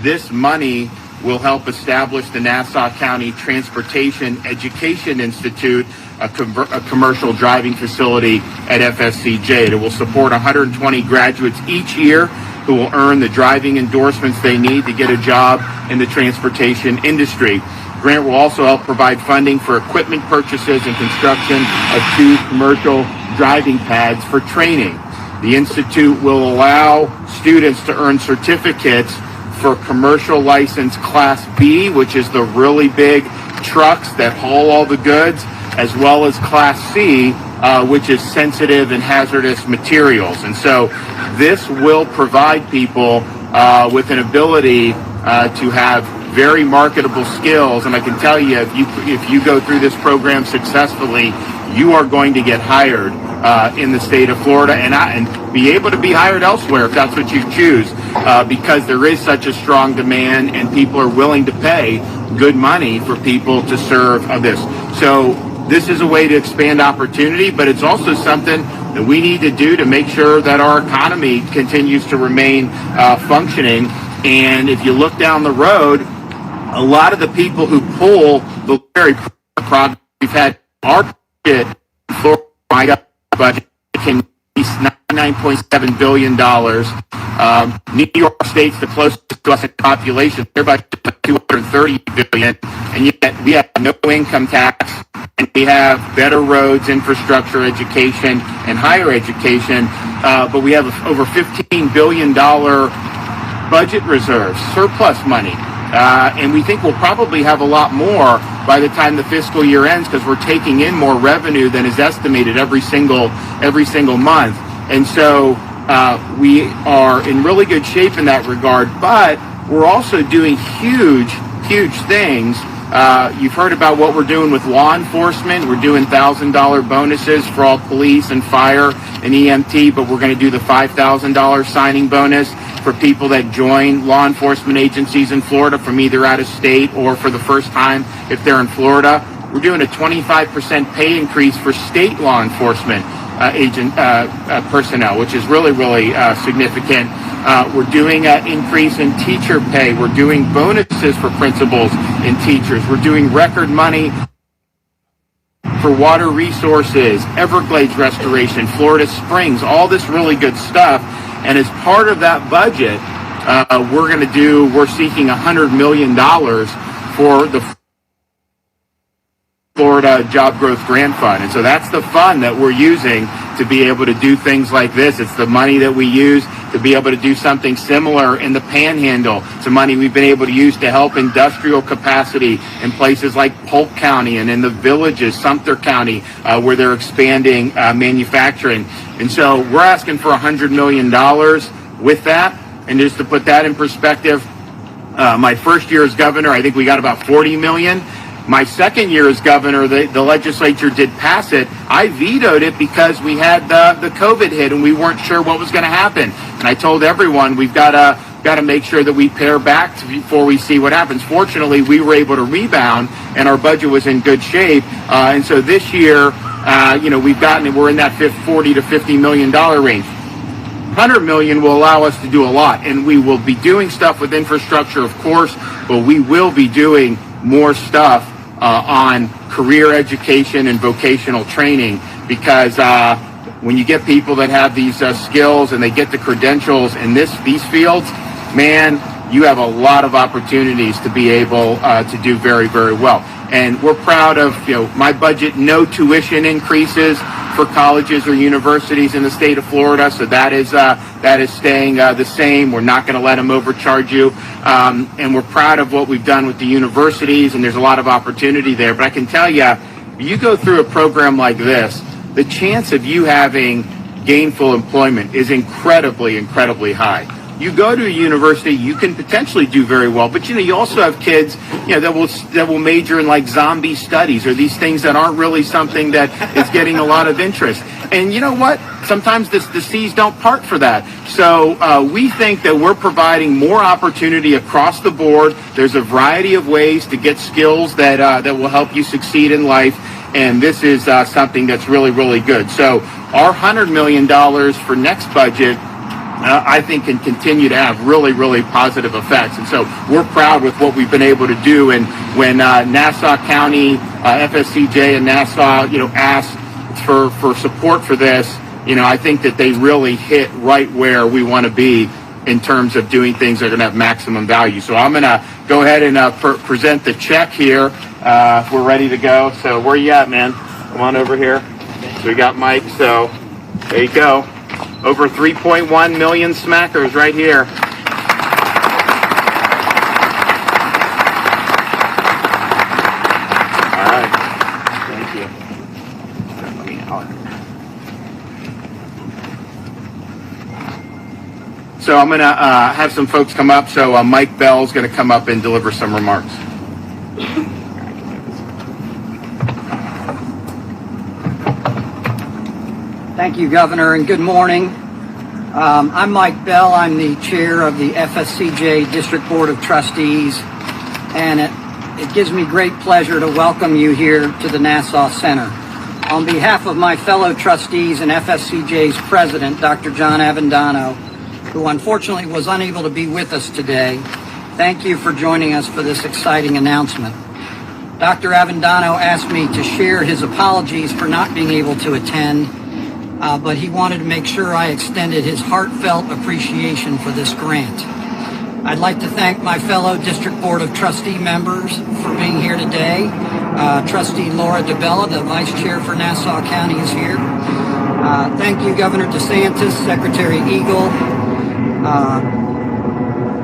this money will help establish the Nassau County Transportation Education Institute, a commercial driving facility at FSCJ. It will support 120 graduates each year who will earn the driving endorsements they need to get a job in the transportation industry. Grant will also help provide funding for equipment purchases and construction of 2 commercial driving pads for training. The Institute will allow students to earn certificates for commercial license Class B, which is the really big trucks that haul all the goods, as well as Class C, which is sensitive and hazardous materials. And so this will provide people with an ability to have very marketable skills. And I can tell you, if you go through this program successfully, you are going to get hired in the state of Florida and be able to be hired elsewhere if that's what you choose, because there is such a strong demand and people are willing to pay good money for people to serve this. So this is a way to expand opportunity, but it's also something that we need to do to make sure that our economy continues to remain functioning. And if you look down the road, a lot of the people who pull the very progress we've had our budget, Florida budget can be $9.7 billion. New York State's the closest to us in population. Their budget is $230 billion, and yet we have no income tax, and we have better roads, infrastructure, education, and higher education. But we have over $15 billion budget reserves, surplus money. And we think we'll probably have a lot more by the time the fiscal year ends, because we're taking in more revenue than is estimated every single month. And so we are in really good shape in that regard, but we're also doing huge things. You've heard about what we're doing with law enforcement. We're doing $1,000 bonuses for all police and fire and EMT, but we're going to do the $5,000 signing bonus for people that join law enforcement agencies in Florida from either out of state or for the first time if they're in Florida. We're doing a 25% pay increase for state law enforcement personnel, which is really significant. We're doing an increase in teacher pay. We're doing bonuses for principals and teachers. We're doing record money for water resources, Everglades restoration, Florida Springs, all this really good stuff. And as part of that budget, we're seeking $100 million for the Florida Job Growth Grant Fund. And so that's the fund that we're using to be able to do things like this. It's the money that we use to be able to do something similar in the Panhandle. It's the money we've been able to use to help industrial capacity in places like Polk County and in the villages, Sumter County, where they're expanding manufacturing. And so we're asking for $100 million with that. And just to put that in perspective, my first year as governor, I think we got about $40 million. My second year as governor, the legislature did pass it. I vetoed it because we had the COVID hit and we weren't sure what was going to happen. And I told everyone we've got to make sure that we pare back before we see what happens. Fortunately, we were able to rebound and our budget was in good shape. And so this year, we're in that $40 to $50 million range. $100 million will allow us to do a lot, and we will be doing stuff with infrastructure, of course, but we will be doing more stuff on career education and vocational training, because when you get people that have these skills and they get the credentials in these fields, man, you have a lot of opportunities to be able to do very, very well. And we're proud of, my budget, no tuition increases for colleges or universities in the state of Florida. So that is staying the same. We're not going to let them overcharge you. And we're proud of what we've done with the universities, and there's a lot of opportunity there. But I can tell you, you go through a program like this, the chance of you having gainful employment is incredibly, incredibly high. You go to a university, you can potentially do very well, but you also have kids, that will major in like zombie studies or these things that aren't really something that is getting a lot of interest. And you know what? Sometimes the seas don't part for that. So we think that we're providing more opportunity across the board. There's a variety of ways to get skills that will help you succeed in life. And this is something that's really, really good. So our $100 million for next budget I think can continue to have really, really positive effects. And so we're proud with what we've been able to do. And when Nassau County, FSCJ and Nassau, asked for support for this, I think that they really hit right where we want to be in terms of doing things that are going to have maximum value. So I'm going to go ahead and present the check here. We're ready to go. So where you at, man? Come on over here. So we got Mike. So there you go. Over 3.1 million smackers right here. All right. Thank you. Let me out. So I'm going to have some folks come up. So Mike Bell's going to come up and deliver some remarks. Thank you, Governor, and good morning. I'm Mike Bell. I'm the chair of the FSCJ District Board of Trustees, and it gives me great pleasure to welcome you here to the Nassau Center. On behalf of my fellow trustees and FSCJ's president, Dr. John Avendano, who unfortunately was unable to be with us today, thank you for joining us for this exciting announcement. Dr. Avendano asked me to share his apologies for not being able to attend, but he wanted to make sure I extended his heartfelt appreciation for this grant. I'd like to thank my fellow District Board of Trustee members for being here today. Trustee Laura DeBella, the Vice Chair for Nassau County, is here. Thank you, Governor DeSantis, Secretary Eagle,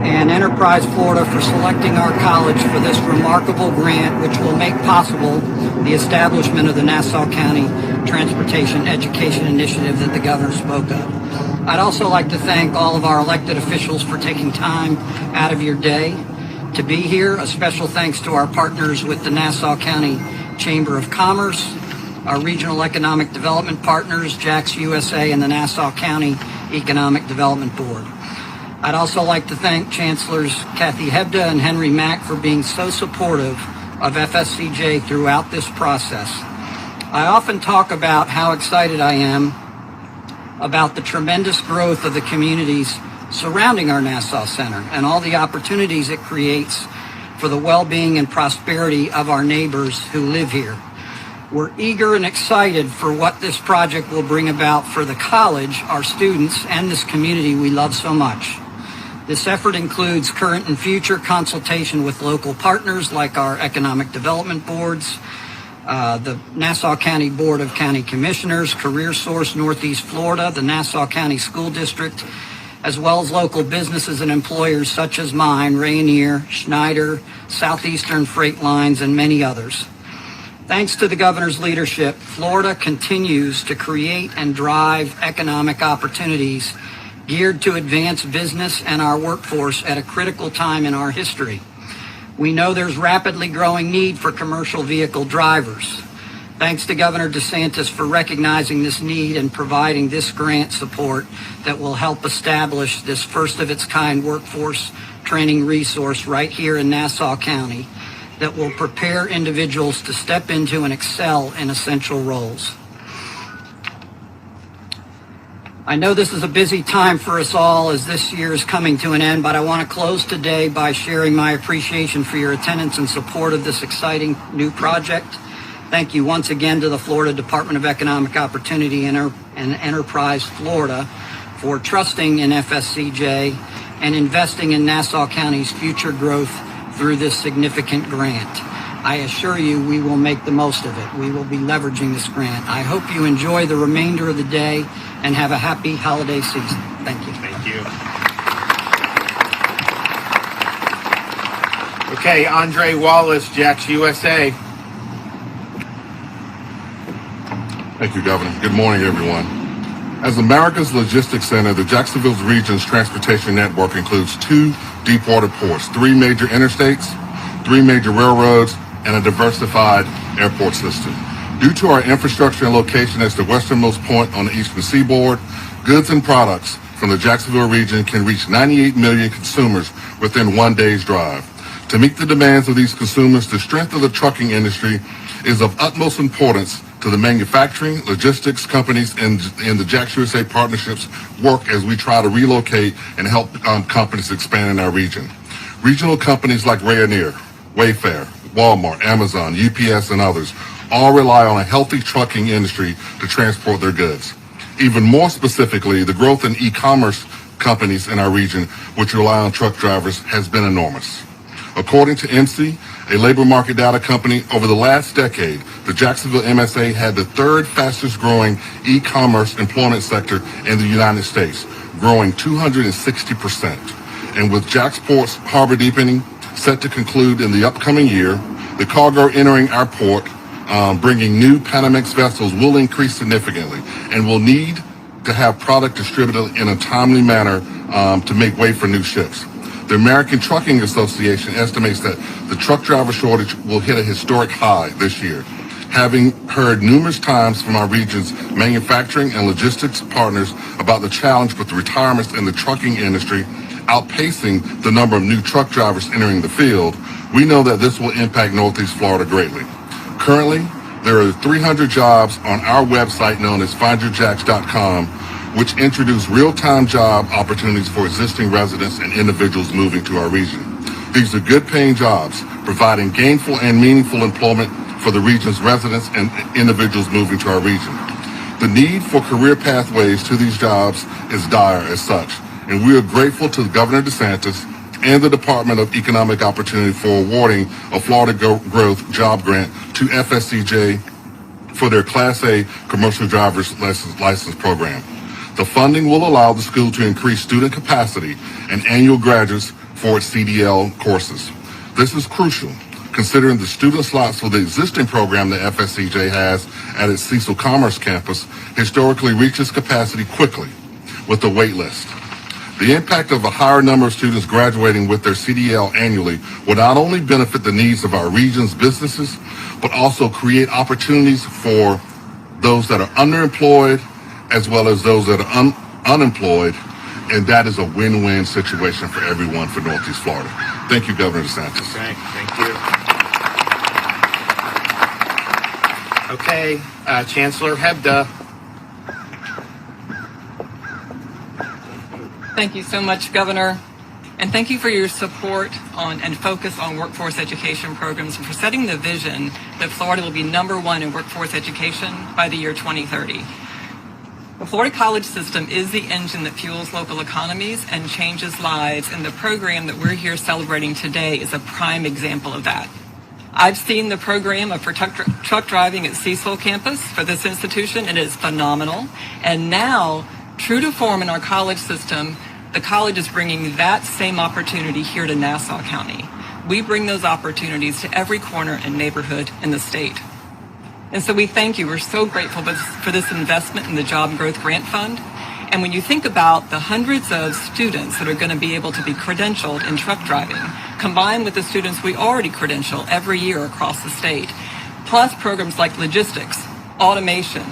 and Enterprise Florida for selecting our college for this remarkable grant, which will make possible the establishment of the Nassau County Transportation Education Initiative that the Governor spoke of. I'd also like to thank all of our elected officials for taking time out of your day to be here. A special thanks to our partners with the Nassau County Chamber of Commerce, our regional economic development partners, JAX USA, and the Nassau County Economic Development Board. I'd also like to thank Chancellors Kathy Hebda and Henry Mack for being so supportive of FSCJ throughout this process. I often talk about how excited I am about the tremendous growth of the communities surrounding our Nassau Center and all the opportunities it creates for the well-being and prosperity of our neighbors who live here. We're eager and excited for what this project will bring about for the college, our students, and this community we love so much. This effort includes current and future consultation with local partners like our economic development boards, the Nassau County Board of County Commissioners, CareerSource Northeast Florida, the Nassau County School District, as well as local businesses and employers such as mine, Rayonier, Schneider, Southeastern Freight Lines, and many others. Thanks to the Governor's leadership, Florida continues to create and drive economic opportunities geared to advance business and our workforce at a critical time in our history. We know there's rapidly growing need for commercial vehicle drivers. Thanks to Governor DeSantis for recognizing this need and providing this grant support that will help establish this first-of-its-kind workforce training resource right here in Nassau County that will prepare individuals to step into and excel in essential roles. I know this is a busy time for us all as this year is coming to an end, but I want to close today by sharing my appreciation for your attendance and support of this exciting new project. Thank you once again to the Florida Department of Economic Opportunity and Enterprise Florida for trusting in FSCJ and investing in Nassau County's future growth through this significant grant. I assure you we will make the most of it. We will be leveraging this grant. I hope you enjoy the remainder of the day and have a happy holiday season. Thank you. Thank you. Okay, Andre Wallace, JAX USA. Thank you, Governor. Good morning, everyone. As America's logistics center, the Jacksonville region's transportation network includes 2 deep water ports, 3 major interstates, 3 major railroads, and a diversified airport system. Due to our infrastructure and location as the westernmost point on the eastern seaboard, goods and products from the Jacksonville region can reach 98 million consumers within 1 day's drive. To meet the demands of these consumers, the strength of the trucking industry is of utmost importance to the manufacturing, logistics companies, and the Jax USA partnerships work as we try to relocate and help companies expand in our region. Regional companies like Rayonier, Wayfair, Walmart, Amazon, UPS, and others all rely on a healthy trucking industry to transport their goods. Even more specifically, the growth in e-commerce companies in our region, which rely on truck drivers, has been enormous. According to MC, a labor market data company, over the last decade, the Jacksonville MSA had the third fastest growing e-commerce employment sector in the United States, growing 260%. And with Jacksport's harbor deepening set to conclude in the upcoming year, the cargo entering our port, bringing new Panamax vessels, will increase significantly, and will need to have product distributed in a timely manner to make way for new ships. The American Trucking Association estimates that the truck driver shortage will hit a historic high this year. Having heard numerous times from our region's manufacturing and logistics partners about the challenge with the retirements in the trucking industry outpacing the number of new truck drivers entering the field, we know that this will impact Northeast Florida greatly. Currently, there are 300 jobs on our website known as findyourjax.com, which introduce real-time job opportunities for existing residents and individuals moving to our region. These are good-paying jobs, providing gainful and meaningful employment for the region's residents and individuals moving to our region. The need for career pathways to these jobs is dire as such, and we are grateful to Governor Desantis and the Department of Economic Opportunity for awarding a Florida Growth Job Grant to FSCJ for their Class A commercial driver's license program. The funding will allow the school to increase student capacity and annual graduates for its CDL courses. This is crucial, considering the student slots for the existing program that FSCJ has at its Cecil Commerce campus historically reaches capacity quickly with a wait list. The impact of a higher number of students graduating with their CDL annually will not only benefit the needs of our region's businesses, but also create opportunities for those that are underemployed as well as those that are unemployed, and that is a win-win situation for everyone for Northeast Florida. Thank you, Governor DeSantis. Okay, thank you. Okay, Chancellor Hebda. Thank you so much, Governor. And thank you for your support on and focus on workforce education programs and for setting the vision that Florida will be #1 in workforce education by the year 2030. The Florida college system is the engine that fuels local economies and changes lives, and the program that we're here celebrating today is a prime example of that. I've seen the program for truck driving at Cecil campus for this institution, and it is phenomenal. And now, true to form in our college system, the college is bringing that same opportunity here to Nassau County. We bring those opportunities to every corner and neighborhood in the state. And so we thank you. We're so grateful for this investment in the Job Growth Grant Fund. And when you think about the hundreds of students that are going to be able to be credentialed in truck driving, combined with the students we already credential every year across the state, plus programs like logistics, automation,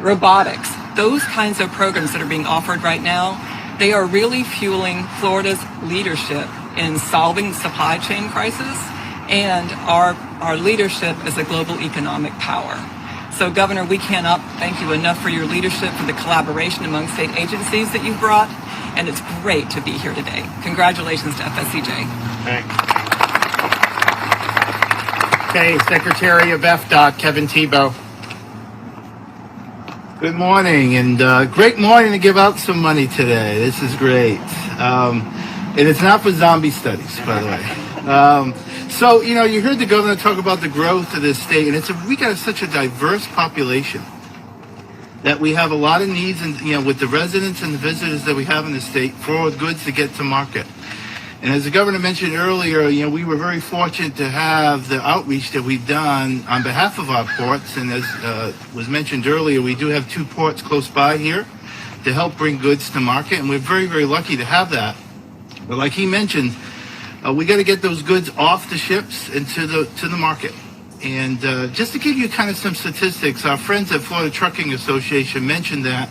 robotics, those kinds of programs that are being offered right now, they are really fueling Florida's leadership in solving the supply chain crisis and our leadership as a global economic power. So, Governor, we cannot thank you enough for your leadership, for the collaboration among state agencies that you've brought, and it's great to be here today. Congratulations to FSCJ. Okay, Secretary of FDOT, Kevin Tebow. Good morning, and great morning to give out some money today. This is great. And it's not for zombie studies, by the way. So, you know, you heard the governor talk about the growth of this state, and we got such a diverse population that we have a lot of needs, and with the residents and the visitors that we have in the state for goods to get to market. And as the governor mentioned earlier, we were very fortunate to have the outreach that we've done on behalf of our ports. And as was mentioned earlier, we do have 2 ports close by here to help bring goods to market, and we're very, very lucky to have that. But like he mentioned, we got to get those goods off the ships and to the market. And just to give you kind of some statistics, our friends at Florida Trucking Association mentioned that,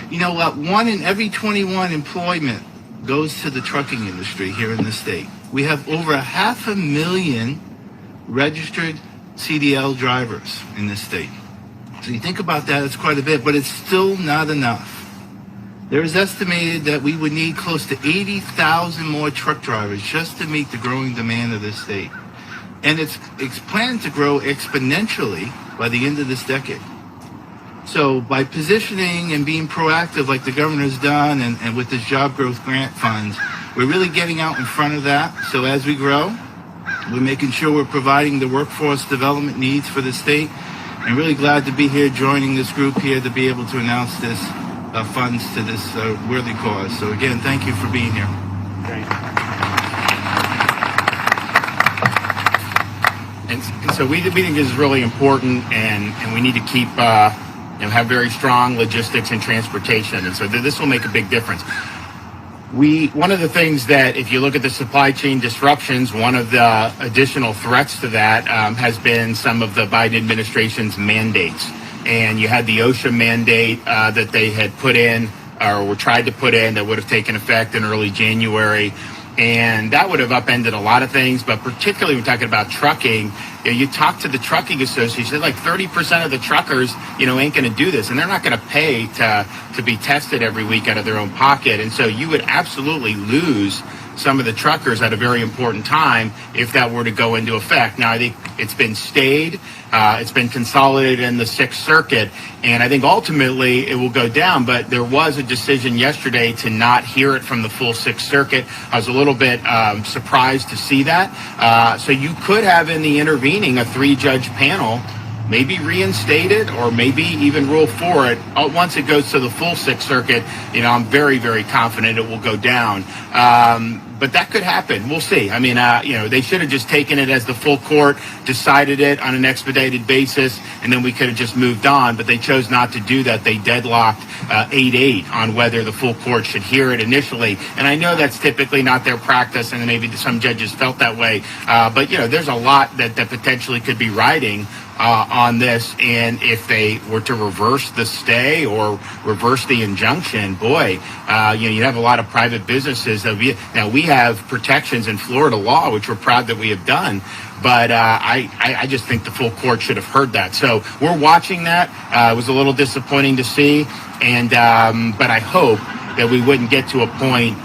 1 in every 21 employment goes to the trucking industry here in the state. We have over 500,000 registered CDL drivers in this state. So you think about that, it's quite a bit, but it's still not enough. There is estimated that we would need close to 80,000 more truck drivers just to meet the growing demand of this state. And it's planned to grow exponentially by the end of this decade. So by positioning and being proactive like the governor's done and with this job growth grant funds, we're really getting out in front of that. So as we grow, we're making sure we're providing the workforce development needs for the state. And really glad to be here joining this group here to be able to announce this funds to this worthy cause. So again, thank you for being here. And so we think this is really important, and we need to keep have very strong logistics and transportation, and so this will make a big difference. One of the things that, if you look at the supply chain disruptions, one of the additional threats to that has been some of the Biden administration's mandates. And you had the OSHA mandate that they had put in, or were tried to put in, that would have taken effect in early January. And that would have upended a lot of things, but particularly when we're talking about trucking, you talk to the trucking association, like 30% of the truckers, ain't going to do this, and they're not going to pay to be tested every week out of their own pocket. And so you would absolutely lose some of the truckers at a very important time if that were to go into effect. Now, I think it's been stayed, it's been consolidated in the Sixth Circuit, and I think ultimately it will go down. But there was a decision yesterday to not hear it from the full Sixth Circuit. I was a little bit surprised to see that. So you could have in the intervening a 3-judge panel maybe reinstate it, or maybe even rule for it. Once it goes to the full Sixth Circuit, I'm very, very confident it will go down. But that could happen. We'll see. I mean, they should have just taken it as the full court decided it on an expedited basis, and then we could have just moved on. But they chose not to do that. They deadlocked 8-8 on whether the full court should hear it initially. And I know that's typically not their practice, and maybe some judges felt that way. But there's a lot that potentially could be riding on this, and if they were to reverse the stay or reverse the injunction, boy, you'd have a lot of private businesses that we have protections in Florida law, which we're proud that we have done. But I just think the full court should have heard that. So we're watching that. It was a little disappointing to see, and but I hope that we wouldn't get to a point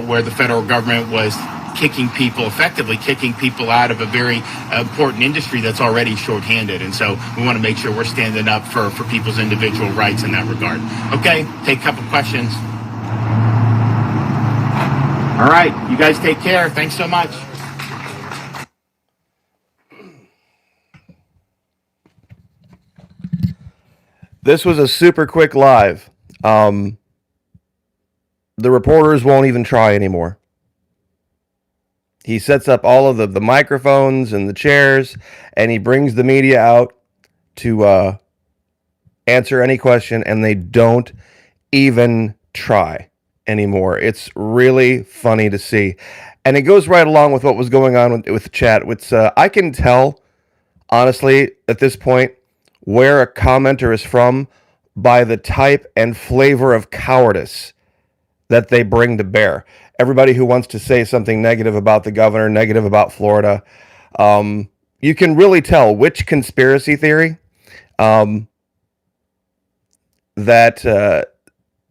where the federal government was effectively kicking people out of a very important industry that's already shorthanded. And so we want to make sure we're standing up for people's individual rights in that regard. Okay, take a couple questions. All right, you guys take care. Thanks so much. This was a super quick live. The reporters won't even try anymore. He sets up all of the microphones and the chairs, and he brings the media out to answer any question, and they don't even try anymore. It's really funny to see. And it goes right along with what was going on with the chat. I can tell, honestly, at this point, where a commenter is from by the type and flavor of cowardice that they bring to bear. Everybody who wants to say something negative about the governor, negative about Florida, you can really tell which conspiracy theory that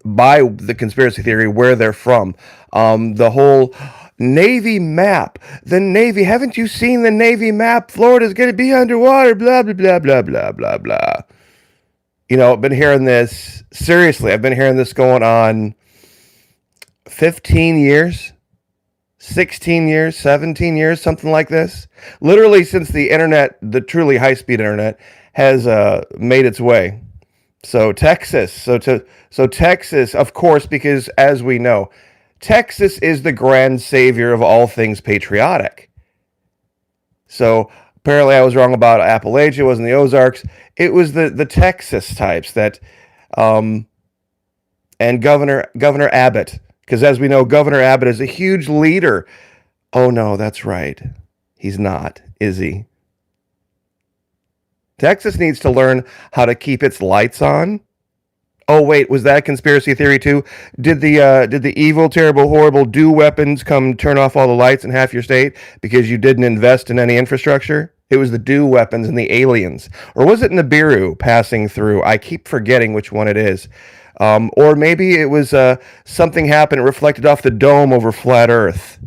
by the conspiracy theory where they're from. The whole Navy map, the Navy, haven't you seen the Navy map? Florida's going to be underwater, blah, blah, blah, blah, blah, blah, blah. I've been hearing this, seriously, I've been hearing this going on 15 years, 16 years, 17 years, something like this. Literally since the internet, the truly high-speed internet, has made its way. So Texas, Texas, of course, because as we know, Texas is the grand savior of all things patriotic. So apparently I was wrong about Appalachia, it wasn't the Ozarks. It was the Texas types that, and Governor Abbott. Because as we know, Governor Abbott is a huge leader. Oh, no, that's right. He's not, is he? Texas needs to learn how to keep its lights on. Oh, wait, was that a conspiracy theory, too? Did the evil, terrible, horrible do weapons come turn off all the lights in half your state because you didn't invest in any infrastructure? It was the DEW weapons and the aliens. Or was it Nibiru passing through? I keep forgetting which one it is. Or maybe it was something happened, it reflected off the dome over flat Earth.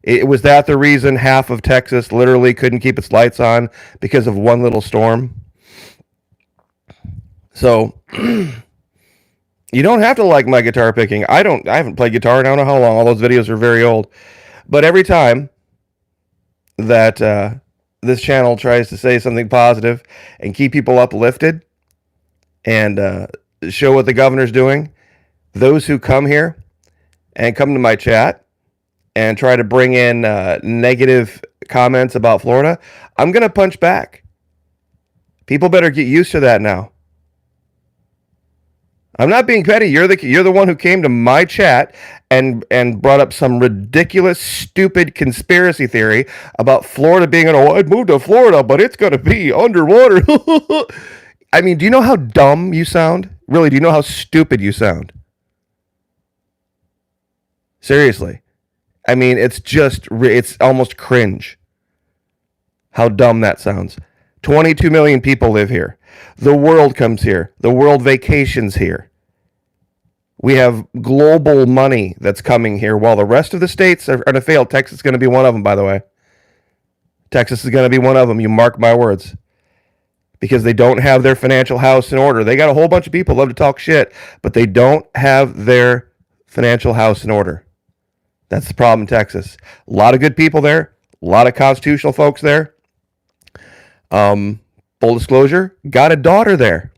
Was that the reason half of Texas literally couldn't keep its lights on because of one little storm? So you don't have to like my guitar picking. I haven't played guitar in I don't know how long. All those videos are very old. But every time that this channel tries to say something positive and keep people uplifted and show what the governor's doing, those who come here and come to my chat and try to bring in negative comments about Florida, I'm going to punch back. People better get used to that now. I'm not being petty. You're the one who came to my chat and brought up some ridiculous, stupid conspiracy theory about Florida being I'd move to Florida, but it's going to be underwater. I mean, do you know how dumb you sound? Really, do you know how stupid you sound? Seriously. I mean, it's almost cringe how dumb that sounds. 22 million people live here. The world comes here. The world vacations here. We have global money that's coming here while the rest of the states are going to fail. Texas is going to be one of them, by the way. Texas is going to be one of them. You mark my words. Because they don't have their financial house in order. They got a whole bunch of people who love to talk shit, but they don't have their financial house in order. That's the problem in Texas. A lot of good people there. A lot of constitutional folks there. Full disclosure, got a daughter there.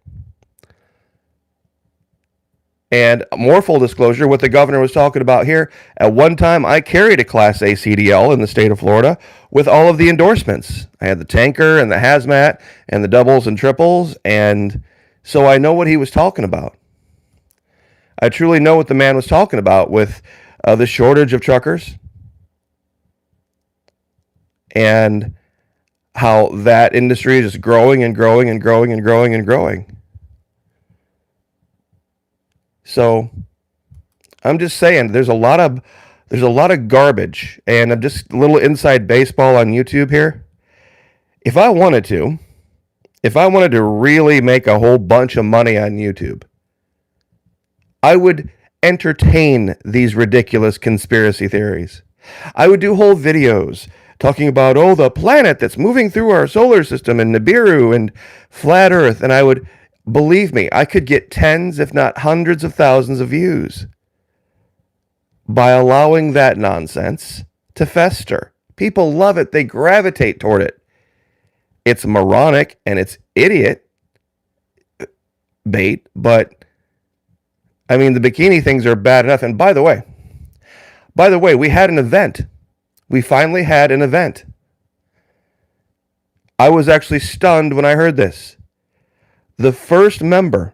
And more full disclosure, what the governor was talking about here, at one time I carried a Class A CDL in the state of Florida with all of the endorsements. I had the tanker and the hazmat and the doubles and triples, and so I know what he was talking about. I truly know what the man was talking about with the shortage of truckers and how that industry is just growing and growing and growing and growing and growing. So I'm just saying there's a lot of garbage, and I'm just a little inside baseball on YouTube here. If I wanted to really make a whole bunch of money on YouTube, I would entertain these ridiculous conspiracy theories. I would do whole videos talking about, the planet that's moving through our solar system and Nibiru and flat Earth. And I would, believe me, I could get tens, if not hundreds of thousands of views by allowing that nonsense to fester. People love it. They gravitate toward it. It's moronic and it's idiot bait, but I mean, the bikini things are bad enough. And by the way, we had an event. We finally had an event. I was actually stunned when I heard this. The first member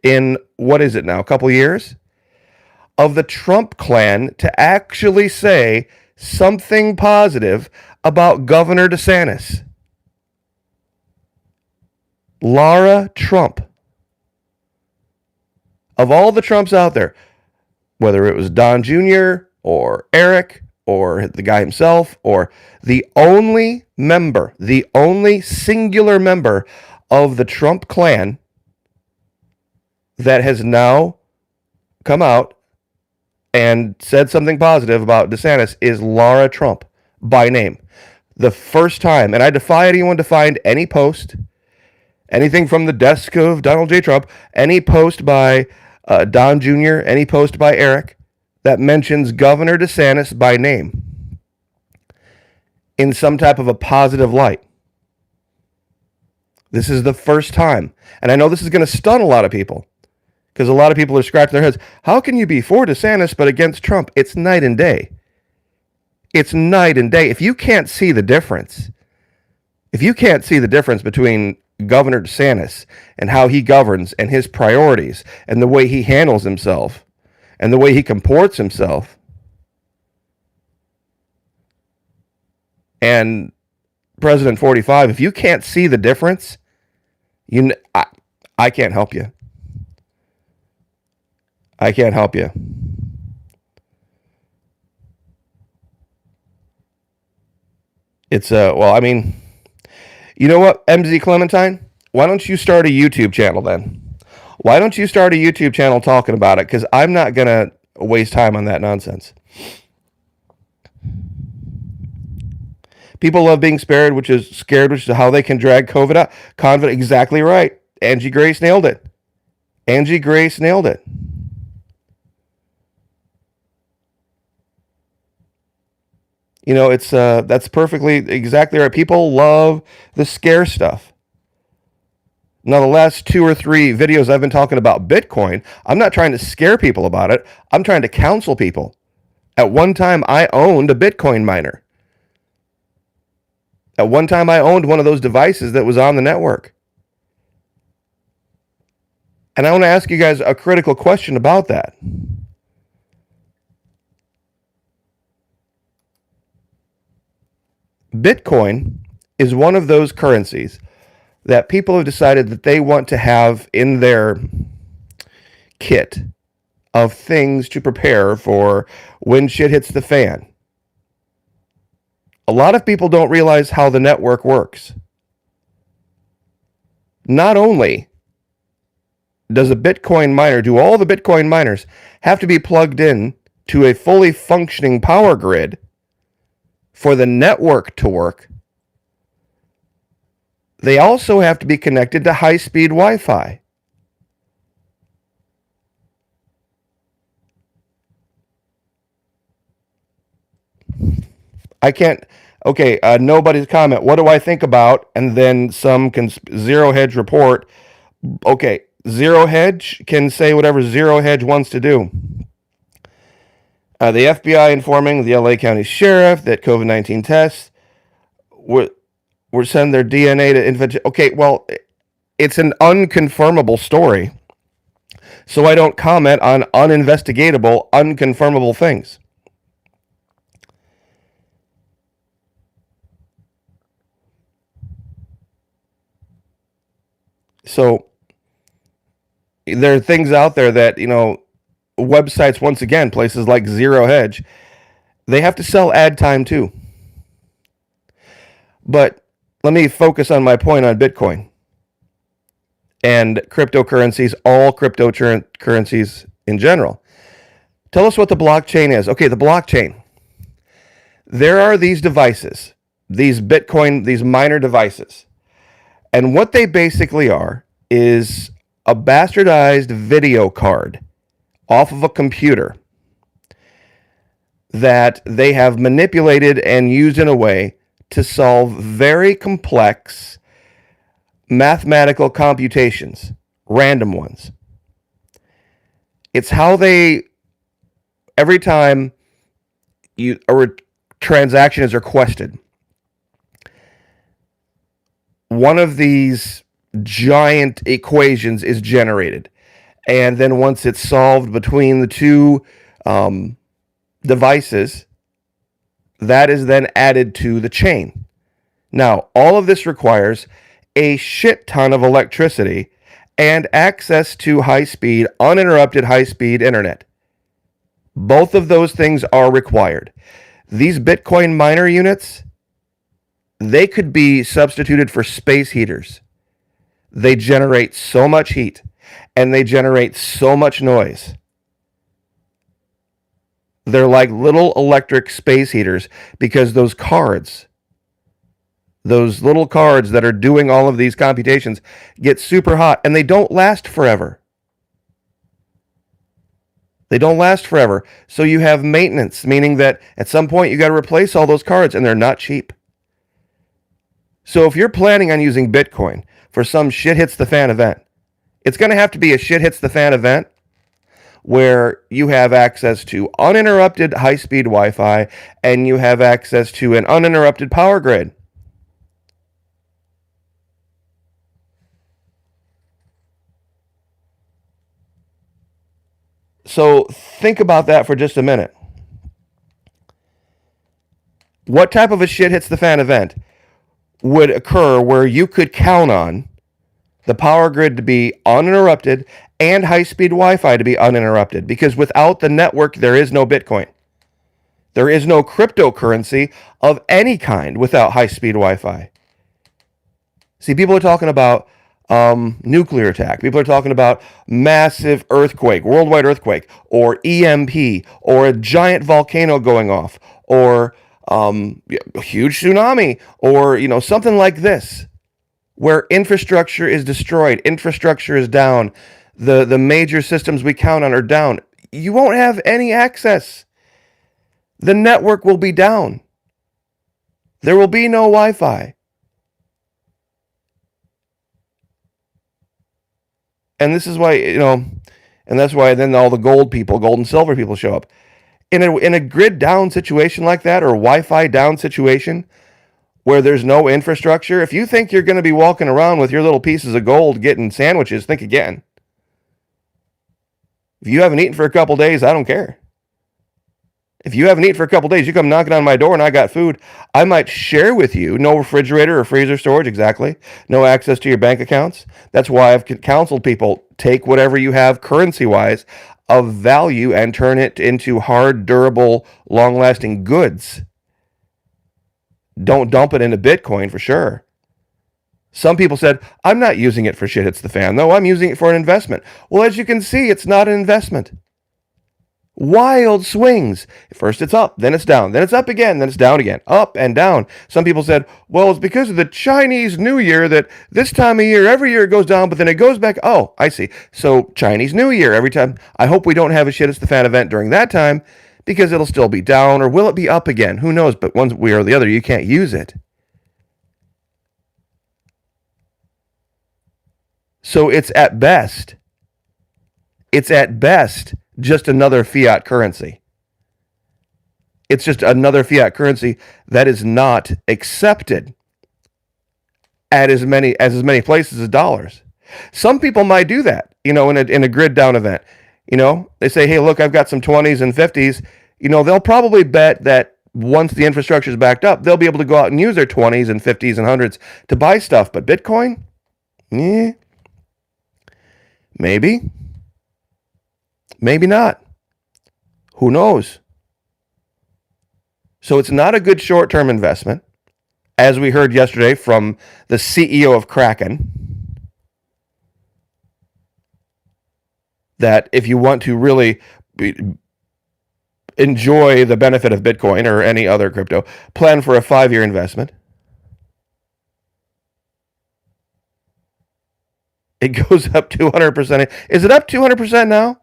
in, what is it now, a couple years, of the Trump clan to actually say something positive about Governor DeSantis. Laura Trump. Of all the Trumps out there, whether it was Don Jr. or Eric or the guy himself, or the only singular member of the Trump clan that has now come out and said something positive about DeSantis is Laura Trump by name. The first time, and I defy anyone to find any post, anything from the desk of Donald J. Trump, any post by Don Jr., any post by Eric, that mentions Governor DeSantis by name in some type of a positive light. This is the first time. And I know this is going to stun a lot of people because a lot of people are scratching their heads. How can you be for DeSantis but against Trump? It's night and day. It's night and day. If you can't see the difference between Governor DeSantis and how he governs and his priorities and the way he handles himself and the way he comports himself, and President 45, if you can't see the difference, I can't help you. I can't help you. It's well, I mean, you know what, MZ Clementine? Why don't you start a YouTube channel then? Why don't you start a YouTube channel talking about it? Because I'm not going to waste time on that nonsense. People love being scared, which is how they can drag COVID out. Confident, exactly right. Angie Grace nailed it. Angie Grace nailed it. You know, it's that's perfectly exactly right. People love the scare stuff. Now, the last 2 or 3 videos I've been talking about Bitcoin, I'm not trying to scare people about it. I'm trying to counsel people. At one time, I owned a Bitcoin miner. At one time, I owned one of those devices that was on the network. And I want to ask you guys a critical question about that. Bitcoin is one of those currencies that people have decided that they want to have in their kit of things to prepare for when shit hits the fan. A lot of people don't realize how the network works. Not only does a Bitcoin miner, do all the Bitcoin miners have to be plugged in to a fully functioning power grid for the network to work, they also have to be connected to high-speed Wi-Fi. I can't, okay, nobody's comment. What do I think about? And then some Zero Hedge report. Okay, Zero Hedge can say whatever Zero Hedge wants to do. The FBI informing the LA County Sheriff that COVID-19 tests were send their DNA to infant. Okay, well, it's an unconfirmable story, so I don't comment on uninvestigatable, unconfirmable things. So there are things out there that, you know, websites, once again, places like Zero Hedge, they have to sell ad time too. But let me focus on my point on Bitcoin and cryptocurrencies, all cryptocurrencies in general. Tell us what the blockchain is. Okay, the blockchain. There are these devices, these Bitcoin, these miner devices. And what they basically are is a bastardized video card off of a computer that they have manipulated and used in a way to solve very complex mathematical computations, random ones. It's how they, every time a transaction is requested, one of these giant equations is generated. And then once it's solved between the two devices, that is then added to the chain. Now, all of this requires a shit ton of electricity and access to high-speed, uninterrupted high-speed internet. Both of those things are required. These Bitcoin miner units, they could be substituted for space heaters. They generate so much heat and they generate so much noise. They're like little electric space heaters because those little cards that are doing all of these computations get super hot and they don't last forever. They don't last forever. So you have maintenance, meaning that at some point you got to replace all those cards and they're not cheap. So if you're planning on using Bitcoin for some shit hits the fan event, it's going to have to be a shit hits the fan event where you have access to uninterrupted high-speed Wi-Fi and you have access to an uninterrupted power grid. So think about that for just a minute. What type of a shit hits the fan event would occur where you could count on the power grid to be uninterrupted and high-speed Wi-Fi to be uninterrupted? Because without the network, there is no Bitcoin. There is no cryptocurrency of any kind without high-speed Wi-Fi. See, people are talking about nuclear attack. People are talking about massive earthquake, worldwide earthquake, or EMP, or a giant volcano going off, or a huge tsunami, or something like this, where infrastructure is destroyed, infrastructure is down, the major systems we count on are down. You won't have any access. The network will be down. There will be no Wi-Fi. And this is why, and that's why then all the gold and silver people show up. In a grid down situation like that, or Wi-Fi down situation, where there's no infrastructure, if you think you're going to be walking around with your little pieces of gold getting sandwiches, think again. If you haven't eaten for a couple days, I don't care. If you haven't eaten for a couple days, you come knocking on my door and I got food, I might share with you. No refrigerator or freezer storage, exactly. No access to your bank accounts. That's why I've counseled people, take whatever you have currency-wise of value and turn it into hard, durable, long-lasting goods. Don't dump it into Bitcoin for sure. Some people said, I'm not using it for shit hits the fan. No, I'm using it for an investment. Well, as you can see, it's not an investment. Wild swings. First it's up, then it's down, then it's up again, then it's down again, up and down. Some people said, well, it's because of the Chinese New Year that this time of year, every year it goes down, but then it goes back. Oh, I see. So Chinese New Year every time. I hope we don't have a shit it's the fan event during that time because it'll still be down, or will it be up again? Who knows? But one way or the other, you can't use it. So it's at best just another fiat currency. It's just another fiat currency that is not accepted at as many places as dollars. Some people might do that, in a grid down event. They say, hey, look, I've got some 20s and 50s. They'll probably bet that once the infrastructure is backed up, they'll be able to go out and use their 20s and 50s and 100s to buy stuff. But Bitcoin? Maybe. Maybe not. Who knows? So it's not a good short-term investment, as we heard yesterday from the CEO of Kraken, that if you want to really enjoy the benefit of Bitcoin or any other crypto, plan for a 5-year investment. It goes up 200%. Is it up 200% now?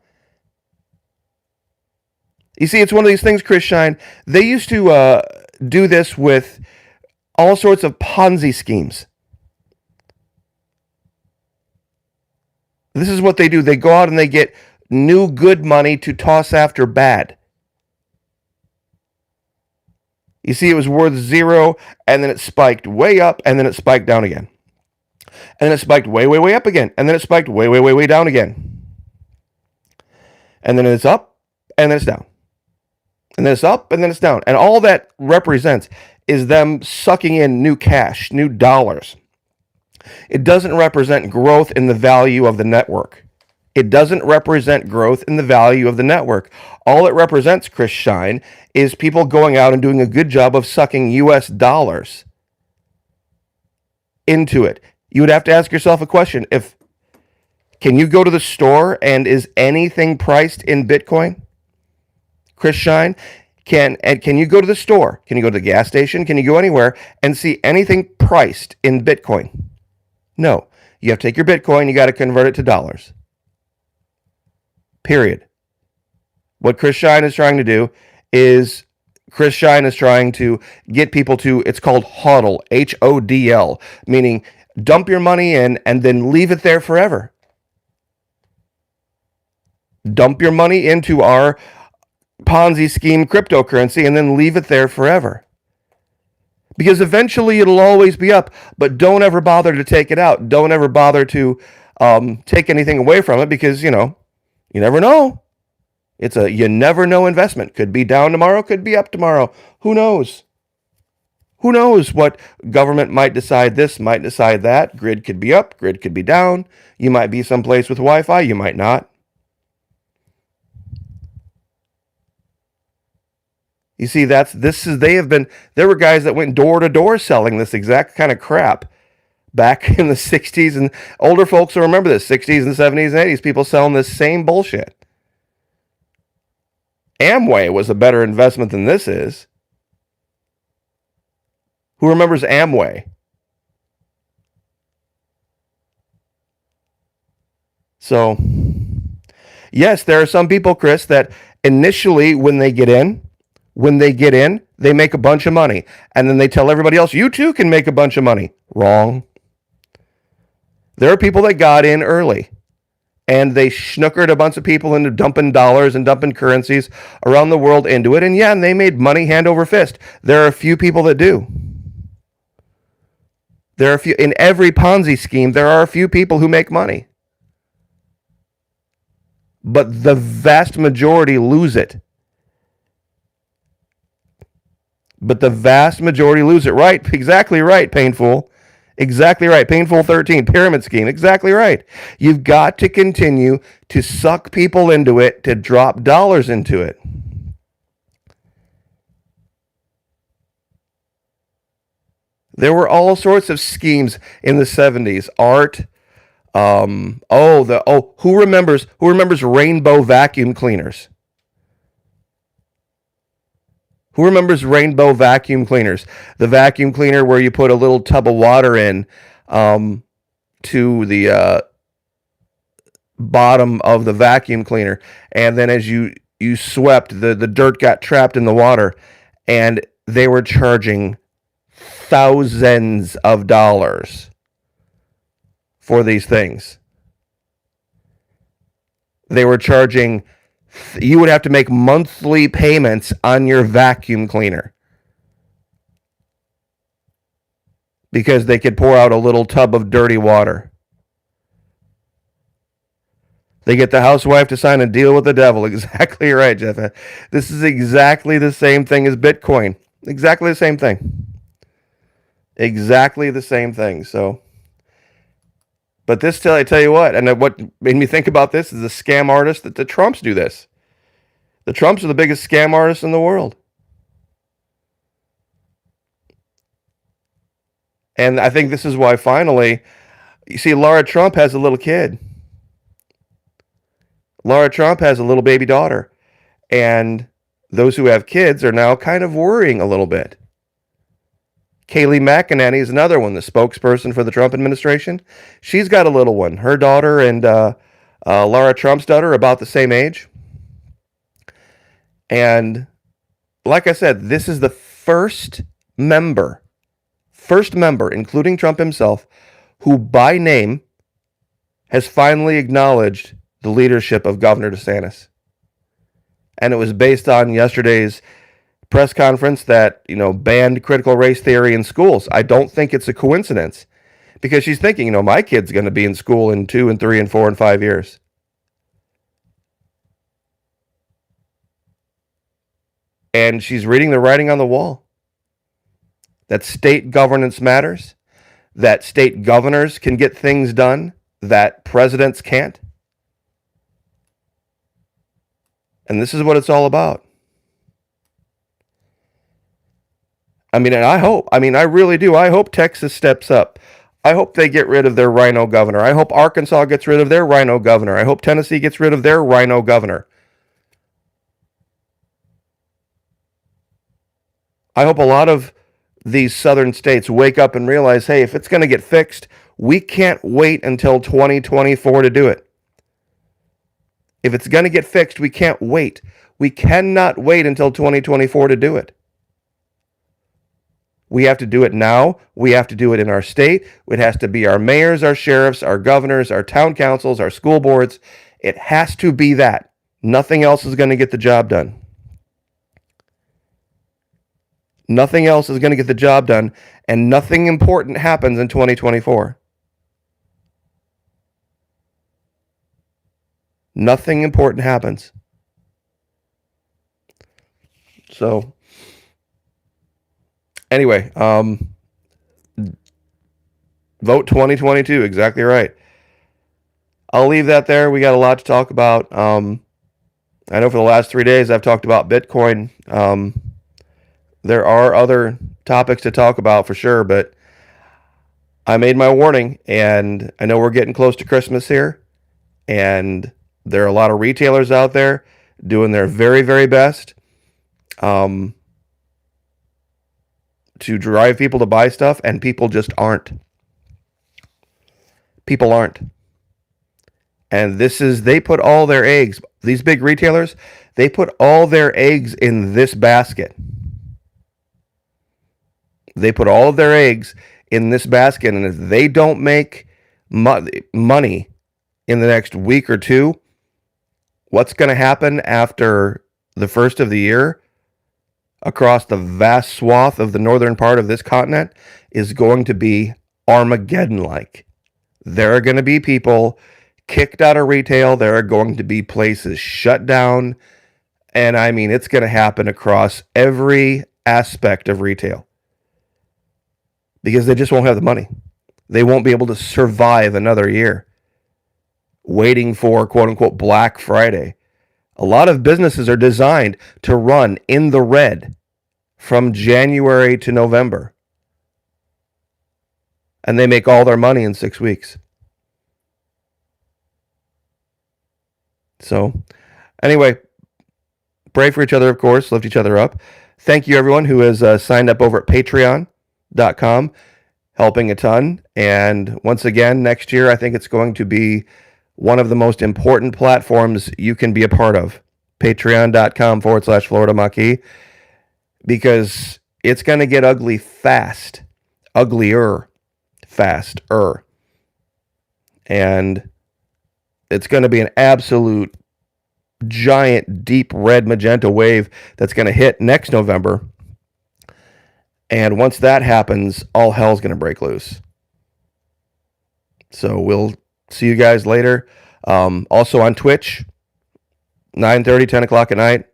You see, it's one of these things, Chris Shine. They used to do this with all sorts of Ponzi schemes. This is what they do. They go out and they get new good money to toss after bad. You see, it was worth 0, and then it spiked way up, and then it spiked down again. And then it spiked way, way, way up again, and then it spiked way, way, way, way down again. And then it's up, and then it's down. And then it's up, and then it's down. And all that represents is them sucking in new cash, new dollars. It doesn't represent growth in the value of the network. It doesn't represent growth in the value of the network. All it represents, Chris Shine, is people going out and doing a good job of sucking US dollars into it. You would have to ask yourself a question. Can you go to the store and is anything priced in Bitcoin? Chris Shine, can you go to the store? Can you go to the gas station? Can you go anywhere and see anything priced in Bitcoin? No. You have to take your Bitcoin, you got to convert it to dollars. Period. What Chris Shine is trying to do is get people to, it's called HODL, HODL, meaning dump your money in and then leave it there forever. Dump your money into our Ponzi scheme cryptocurrency and then leave it there forever. Because eventually it'll always be up, but don't ever bother to take it out. Don't ever bother to take anything away from it because, you never know. It's a you never know investment. Could be down tomorrow, could be up tomorrow. Who knows? Who knows what government might decide this, might decide that. Grid could be up, grid could be down. You might be someplace with Wi-Fi, you might not. You see, there were guys that went door to door selling this exact kind of crap back in the 60s, and older folks will remember this, 60s and 70s and 80s, people selling this same bullshit. Amway was a better investment than this is. Who remembers Amway? So, yes, there are some people, Chris, that initially when they get in, they make a bunch of money. And then they tell everybody else, you too can make a bunch of money. Wrong. There are people that got in early. And they snookered a bunch of people into dumping dollars and dumping currencies around the world into it. And yeah, and they made money hand over fist. There are a few people that do. There are a few, in every Ponzi scheme, there are a few people who make money. But the vast majority lose it. Right, exactly right, Painful. Exactly right. Painful 13, pyramid scheme. Exactly right. You've got to continue to suck people into it, to drop dollars into it. There were all sorts of schemes in the 70s. Art. Who remembers rainbow vacuum cleaners? Who remembers rainbow vacuum cleaners? The vacuum cleaner where you put a little tub of water in to the bottom of the vacuum cleaner. And then as you swept, the dirt got trapped in the water. And they were charging thousands of dollars for these things. They were charging... You would have to make monthly payments on your vacuum cleaner because they could pour out a little tub of dirty water. They get the housewife to sign a deal with the devil. Exactly right, Jeff. This is exactly the same thing as Bitcoin. Exactly the same thing. Exactly the same thing. So, but this, I tell you what, and what made me think about this is the scam artists that the Trumps do this. The Trumps are the biggest scam artists in the world. And I think this is why finally, you see, Laura Trump has a little kid. Laura Trump has a little baby daughter. And those who have kids are now kind of worrying a little bit. Kayleigh McEnany is another one, the spokesperson for the Trump administration. She's got a little one. Her daughter and Laura Trump's daughter are about the same age. And like I said, this is the first member, including Trump himself, who by name has finally acknowledged the leadership of Governor DeSantis. And it was based on yesterday's press conference that, banned critical race theory in schools. I don't think it's a coincidence because she's thinking, my kid's going to be in school in 2 and 3 and 4 and 5 years. And she's reading the writing on the wall. That state governance matters. That state governors can get things done that presidents can't. And this is what it's all about. I really do. I hope Texas steps up. I hope they get rid of their rhino governor. I hope Arkansas gets rid of their rhino governor. I hope Tennessee gets rid of their rhino governor. I hope a lot of these southern states wake up and realize, hey, if it's going to get fixed, we can't wait until 2024 to do it. If it's going to get fixed, we can't wait. We cannot wait until 2024 to do it. We have to do it now. We have to do it in our state. It has to be our mayors, our sheriffs, our governors, our town councils, our school boards. It has to be that. Nothing else is going to get the job done. Nothing else is going to get the job done, and nothing important happens in 2024. Nothing important happens. So, anyway, vote 2022, exactly right. I'll leave that there. We got a lot to talk about. I know for the last 3 days I've talked about Bitcoin. there are other topics to talk about for sure, but I made my warning, and I know we're getting close to Christmas here, and there are a lot of retailers out there doing their very, very best to drive people to buy stuff, and people just aren't. People aren't. And they put all their eggs, these big retailers, they put all their eggs in this basket. They put all of their eggs in this basket, and if they don't make money in the next week or two, what's going to happen after the first of the year across the vast swath of the northern part of this continent is going to be Armageddon-like. There are going to be people kicked out of retail. There are going to be places shut down. And I mean, it's going to happen across every aspect of retail because they just won't have the money. They won't be able to survive another year waiting for quote unquote Black Friday. A lot of businesses are designed to run in the red from January to November. And they make all their money in 6 weeks. So, anyway, pray for each other, of course, lift each other up. Thank you, everyone who has signed up over at patreon.com, helping a ton. And once again, next year, I think it's going to be one of the most important platforms you can be a part of. Patreon.com/Florida Maquis, because it's going to get ugly fast. Uglier. Faster. And it's going to be an absolute giant, deep red magenta wave that's going to hit next November. And once that happens, all hell's going to break loose. So we'll see you guys later. Also on Twitch, 9:30, 10 o'clock at night.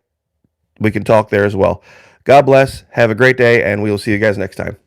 We can talk there as well. God bless. Have a great day, and we will see you guys next time.